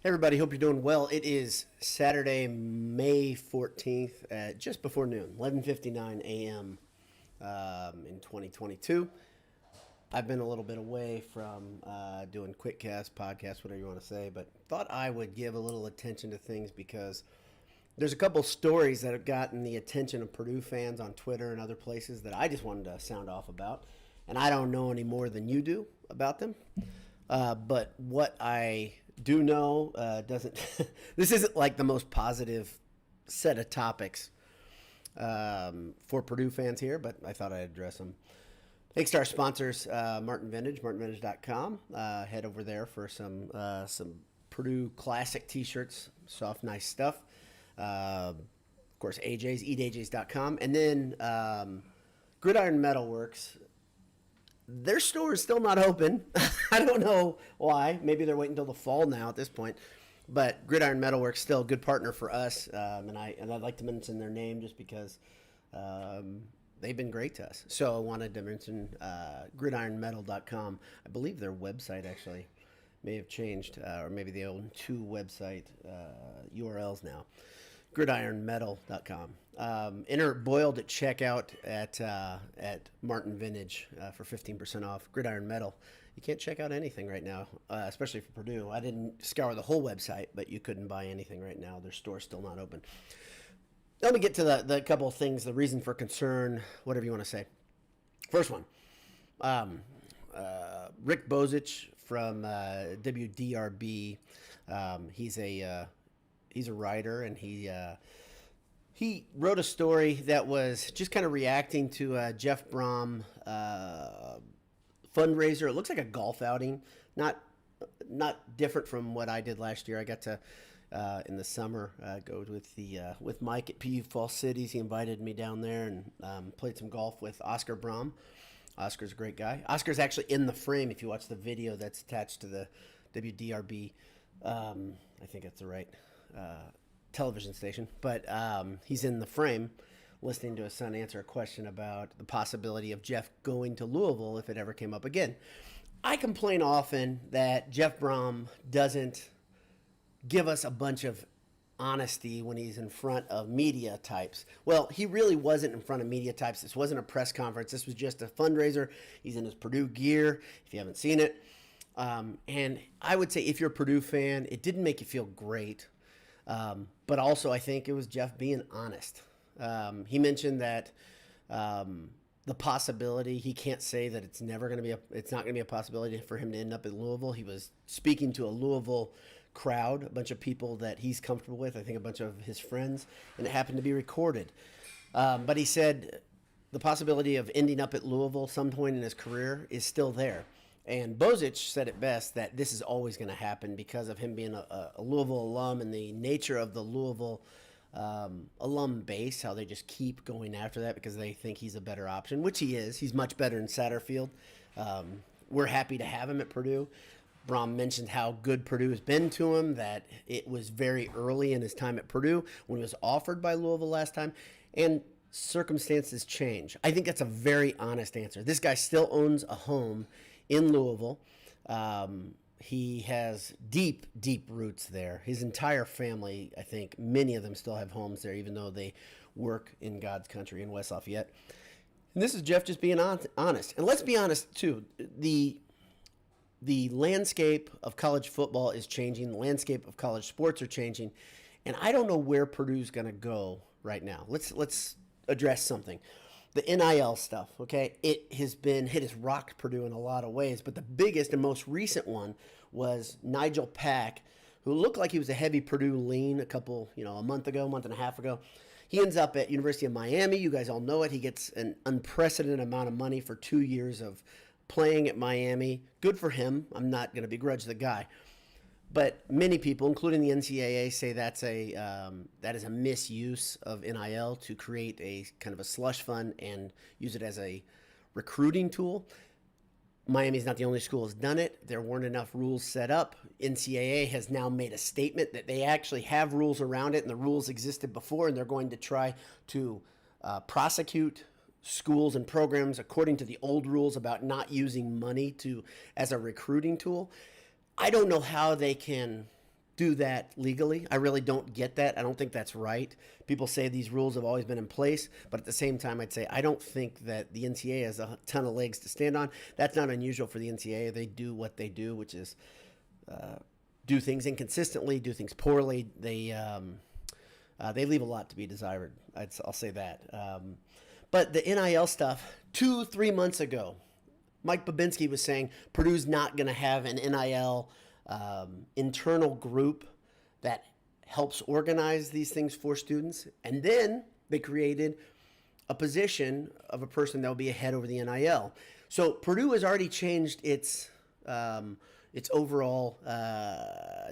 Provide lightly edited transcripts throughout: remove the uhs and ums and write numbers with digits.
Hey everybody, hope you're doing well. It is Saturday, May 14th at just before noon, 11:59 a.m. In 2022. I've been a little bit away from doing quickcast, podcast, whatever you want to say, but thought I would give a little attention to things because there's a couple stories that have gotten the attention of Purdue fans on Twitter and other places that I just wanted to sound off about. And I don't know any more than you do about them. But what I do know doesn't. This isn't like the most positive set of topics for Purdue fans here, but I thought I'd address them. Thanks to our sponsors, Martin Vintage, martinvintage.com. Head over there for some Purdue classic T-shirts, soft, nice stuff. Of course, AJ's, eatajs.com. And then Gridiron Metalworks. Their store is still not open. I don't know why. Maybe they're waiting until the fall now at this point. But Gridiron Metalworks still a good partner for us, and I'd like to mention their name just because they've been great to us. So I wanted to mention gridironmetal.com. I believe their website actually may have changed, or maybe they own two website URLs now. gridironmetal.com. Enter Boiled at checkout at Martin Vintage for 15% off. Gridiron Metal. You can't check out anything right now, especially for Purdue. I didn't scour the whole website, but you couldn't buy anything right now. Their store's still not open. Let me get to the couple of things, the reason for concern, whatever you want to say. First one, Rick Bozich from WDRB. He's a writer, and he wrote a story that was just kind of reacting to Jeff Brohm fundraiser. It looks like a golf outing, not different from what I did last year. I got to in the summer go with Mike at PU Fall Cities. He invited me down there and played some golf with Oscar Brohm. Oscar's a great guy. Oscar's actually in the frame if you watch the video that's attached to the WDRB. I think that's the right television station, but he's in the frame listening to his son answer a question about the possibility of Jeff going to Louisville if it ever came up again. I complain often that Jeff Brohm doesn't give us a bunch of honesty when he's in front of media types. Well, he really wasn't in front of media types. This wasn't a press conference. This was just a fundraiser. He's in his Purdue gear, if you haven't seen it. And I would say if you're a Purdue fan, it didn't make you feel great. But also I think it was Jeff being honest. He mentioned that the possibility, he can't say that it's not going to be a possibility for him to end up in Louisville. He was speaking to a Louisville crowd, a bunch of people that he's comfortable with, I think a bunch of his friends, and it happened to be recorded. But he said the possibility of ending up at Louisville some point in his career is still there. And Bozich said it best that this is always going to happen because of him being a Louisville alum and the nature of the Louisville alum base, how they just keep going after that because they think he's a better option, which he is. He's much better in Satterfield. We're happy to have him at Purdue. Brohm mentioned how good Purdue has been to him, that it was very early in his time at Purdue when he was offered by Louisville last time, and circumstances change. I think that's a very honest answer. This guy still owns a home in Louisville. He has deep, deep roots there. His entire family, I think, many of them still have homes there, even though they work in God's country in West Lafayette. And this is Jeff just being honest. And let's be honest, too. The landscape of college football is changing. The landscape of college sports are changing. And I don't know where Purdue's going to go right now. Let's address something. The NIL stuff, okay, it has rocked Purdue in a lot of ways, but the biggest and most recent one was Nigel Pack, who looked like he was a heavy Purdue lean a month and a half ago. He ends up at University of Miami. You guys all know it. He gets an unprecedented amount of money for 2 years of playing at Miami. Good for him. I'm not going to begrudge the guy. But many people, including the NCAA, say that is a misuse of NIL to create a kind of a slush fund and use it as a recruiting tool. Miami's not the only school that's done it. There weren't enough rules set up. NCAA has now made a statement that they actually have rules around it, and the rules existed before, and they're going to try to prosecute schools and programs according to the old rules about not using money as a recruiting tool. I don't know how they can do that legally. I really don't get that. I don't think that's right. People say these rules have always been in place, but at the same time, I'd say I don't think that the NCAA has a ton of legs to stand on. That's not unusual for the NCAA. They do what they do, which is do things inconsistently, do things poorly. They leave a lot to be desired. I'll say that. But the NIL stuff, 2-3 months ago, Mike Babinski was saying Purdue's not going to have an NIL internal group that helps organize these things for students. And then they created a position of a person that will be a head over the NIL. So Purdue has already changed its overall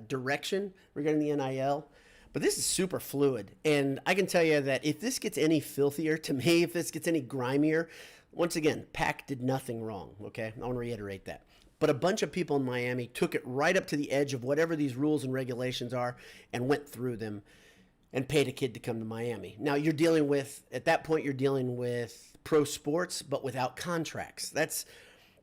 direction regarding the NIL. But this is super fluid. And I can tell you that if this gets any filthier to me, if this gets any grimier, once again, Pac did nothing wrong, okay? I want to reiterate that. But a bunch of people in Miami took it right up to the edge of whatever these rules and regulations are and went through them and paid a kid to come to Miami. Now you're dealing with, at that point, you're dealing with pro sports, but without contracts. That's,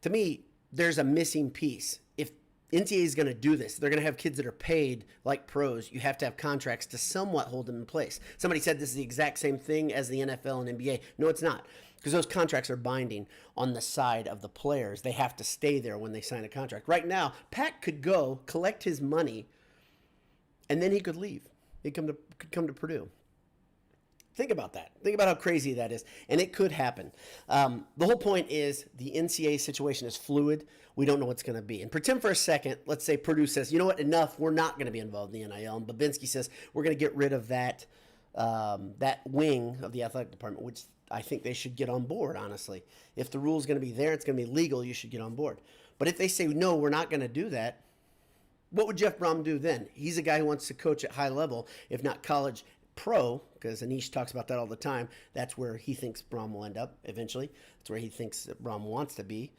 to me, there's a missing piece. If NCAA is going to do this, they're going to have kids that are paid like pros. You have to have contracts to somewhat hold them in place. Somebody said this is the exact same thing as the NFL and NBA. No, it's not. Because those contracts are binding on the side of the players. They have to stay there when they sign a contract. Right now, Pac could go collect his money, and then he could leave. He could come to Purdue. Think about that. Think about how crazy that is. And it could happen. The whole point is the NCAA situation is fluid. We don't know what's going to be. And pretend for a second, let's say Purdue says, you know what, enough. We're not going to be involved in the NIL. And Babinski says, we're going to get rid of that wing of the athletic department, which I think they should get on board, honestly. If the rule is going to be there, it's going to be legal, you should get on board. But if they say, no, we're not going to do that, what would Jeff Brohm do then? He's a guy who wants to coach at high level, if not college pro, because Anish talks about that all the time. That's where he thinks Brohm will end up eventually. That's where he thinks that Brohm wants to be.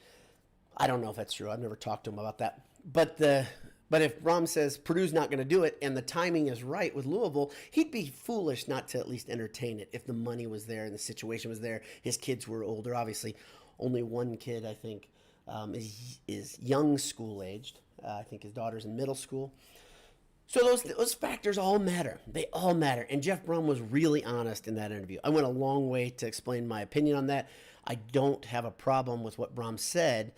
I don't know if that's true. I've never talked to him about that. But if Brohm says Purdue's not going to do it and the timing is right with Louisville, he'd be foolish not to at least entertain it if the money was there and the situation was there. His kids were older. Obviously, only one kid, I think, is young school-aged. I think his daughter's in middle school. So those factors all matter. They all matter. And Jeff Brohm was really honest in that interview. I went a long way to explain my opinion on that. I don't have a problem with what Brohm said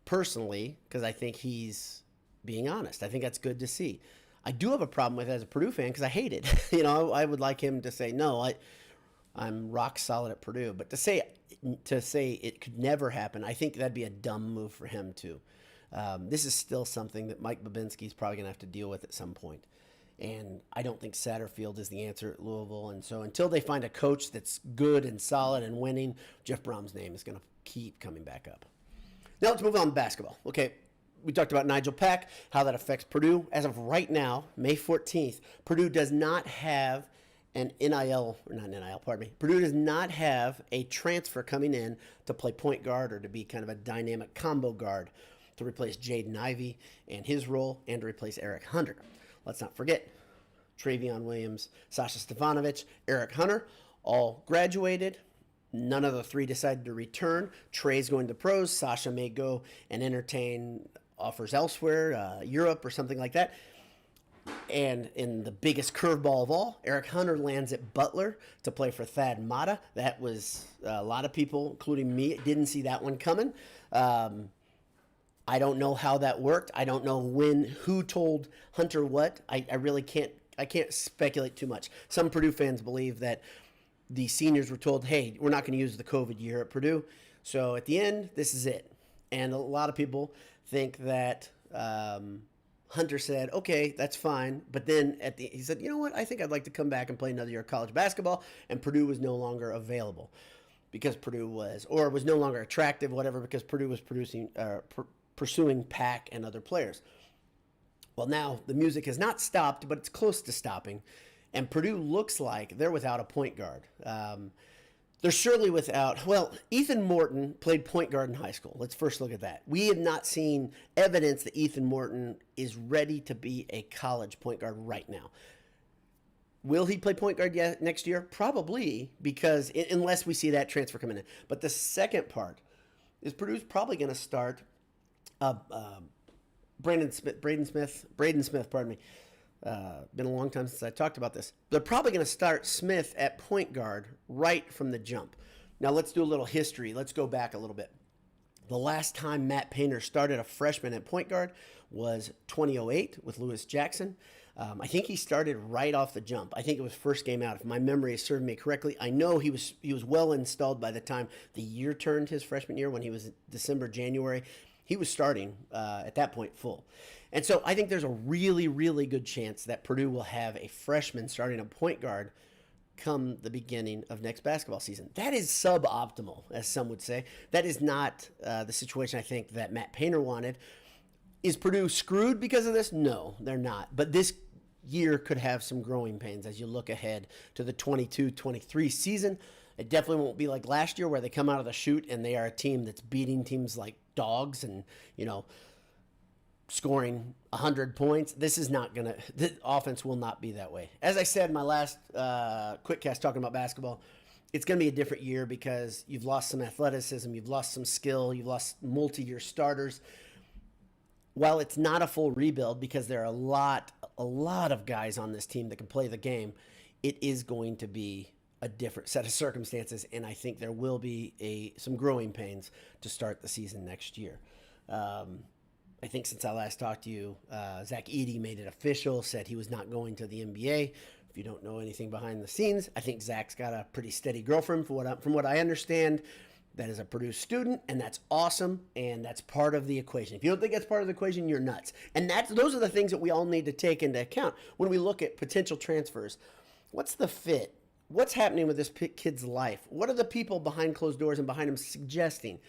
personally because I think he's being honest. I think that's good to see. I do have a problem with it as a Purdue fan because I hate it. I would like him to say, no, I'm rock solid at Purdue. But to say it could never happen, I think that'd be a dumb move for him too. This is still something that Mike Babinski is probably going to have to deal with at some point. And I don't think Satterfield is the answer at Louisville. And so until they find a coach that's good and solid and winning, Jeff Brohm's name is going to keep coming back up. Now let's move on to basketball. Okay. We talked about Nigel Pack, how that affects Purdue. As of right now, May 14th, Purdue does not have Purdue does not have a transfer coming in to play point guard or to be kind of a dynamic combo guard to replace Jaden Ivey and his role and to replace Eric Hunter. Let's not forget, Travion Williams, Sasha Stefanovic, Eric Hunter, all graduated. None of the three decided to return. Trey's going to pros. Sasha may go and entertain offers elsewhere, Europe or something like that. And in the biggest curveball of all, Eric Hunter lands at Butler to play for Thad Matta. That was a lot of people, including me, didn't see that one coming. I don't know how that worked. I don't know who told Hunter what. I really can't speculate too much. Some Purdue fans believe that the seniors were told, hey, we're not going to use the COVID year at Purdue. So at the end, this is it. And a lot of people think that Hunter said, okay, that's fine. But then he said, you know what? I think I'd like to come back and play another year of college basketball. And Purdue was no longer available because Purdue was no longer attractive, whatever, because Purdue was pursuing Pack and other players. Well, now the music has not stopped, but it's close to stopping. And Purdue looks like they're without a point guard. They're surely without, Ethan Morton played point guard in high school. Let's first look at that. We have not seen evidence that Ethan Morton is ready to be a college point guard right now. Will he play point guard next year? Probably, because unless we see that transfer coming in. But the second part is Purdue's probably going to start Braden Smith, Been a long time since I talked about this. They're probably going to start Smith at point guard right from the jump. Now let's do a little history. Let's go back a little bit. The last time Matt Painter started a freshman at point guard was 2008 with Lewis Jackson. I think he started right off the jump. I think it was first game out, if my memory has served me correctly. I know he was well installed by the time the year turned his freshman year when he was December, January. He was starting at that point full. And so I think there's a really, really good chance that Purdue will have a freshman starting a point guard come the beginning of next basketball season. That is suboptimal, as some would say. That is not the situation I think that Matt Painter wanted. Is Purdue screwed because of this? No, they're not. But this year could have some growing pains as you look ahead to the 22-23 season. It definitely won't be like last year where they come out of the chute and they are a team that's beating teams like dogs and, scoring 100 points. This is not going to, the offense will not be that way. As I said in my last quick cast talking about basketball, it's going to be a different year because you've lost some athleticism, you've lost some skill, you've lost multi-year starters. While it's not a full rebuild because there are a lot of guys on this team that can play the game, it is going to be a different set of circumstances, and I think there will be some growing pains to start the season next year. I think since I last talked to you, Zach Edey made it official, said he was not going to the NBA. If you don't know anything behind the scenes, I think Zach's got a pretty steady girlfriend from what I understand. That is a Purdue student, and that's awesome, and that's part of the equation. If you don't think that's part of the equation, you're nuts. And those are the things that we all need to take into account when we look at potential transfers. What's the fit? What's happening with this kid's life? What are the people behind closed doors and behind him suggesting?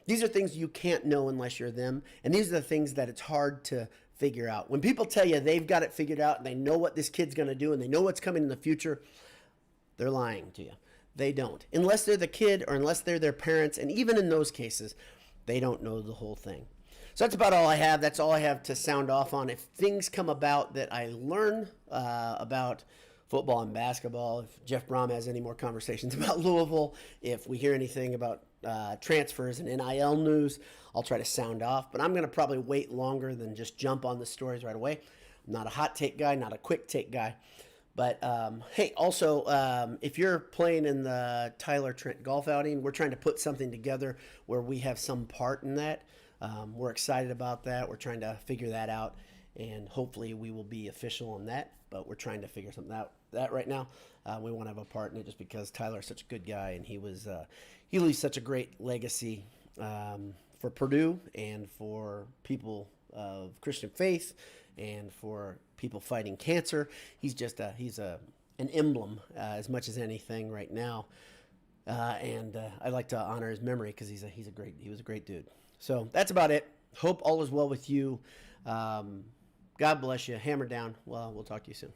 These are things you can't know unless you're them, and these are the things that it's hard to figure out. When people tell you they've got it figured out and they know what this kid's going to do and they know what's coming in the future, they're lying to you. They don't. Unless they're the kid or unless they're their parents, and even in those cases, they don't know the whole thing. So that's about all I have. That's all I have to sound off on. If things come about that I learn about football and basketball, if Jeff Brohm has any more conversations about Louisville, if we hear anything about transfers and NIL news, I'll try to sound off. But I'm going to probably wait longer than just jump on the stories right away. I'm not a hot take guy, not a quick take guy. But, hey, also, if you're playing in the Tyler Trent golf outing, we're trying to put something together where we have some part in that. We're excited about that. We're trying to figure that out, and hopefully we will be official on that. But we're trying to figure something out that right now. We want to have a part in it just because Tyler's such a good guy, and he leaves such a great legacy for Purdue and for people of Christian faith and for people fighting cancer. He's just an emblem as much as anything right now, and I'd like to honor his memory because he was a great dude. So that's about it. Hope all is well with you. God bless you. Hammer down. Well, we'll talk to you soon.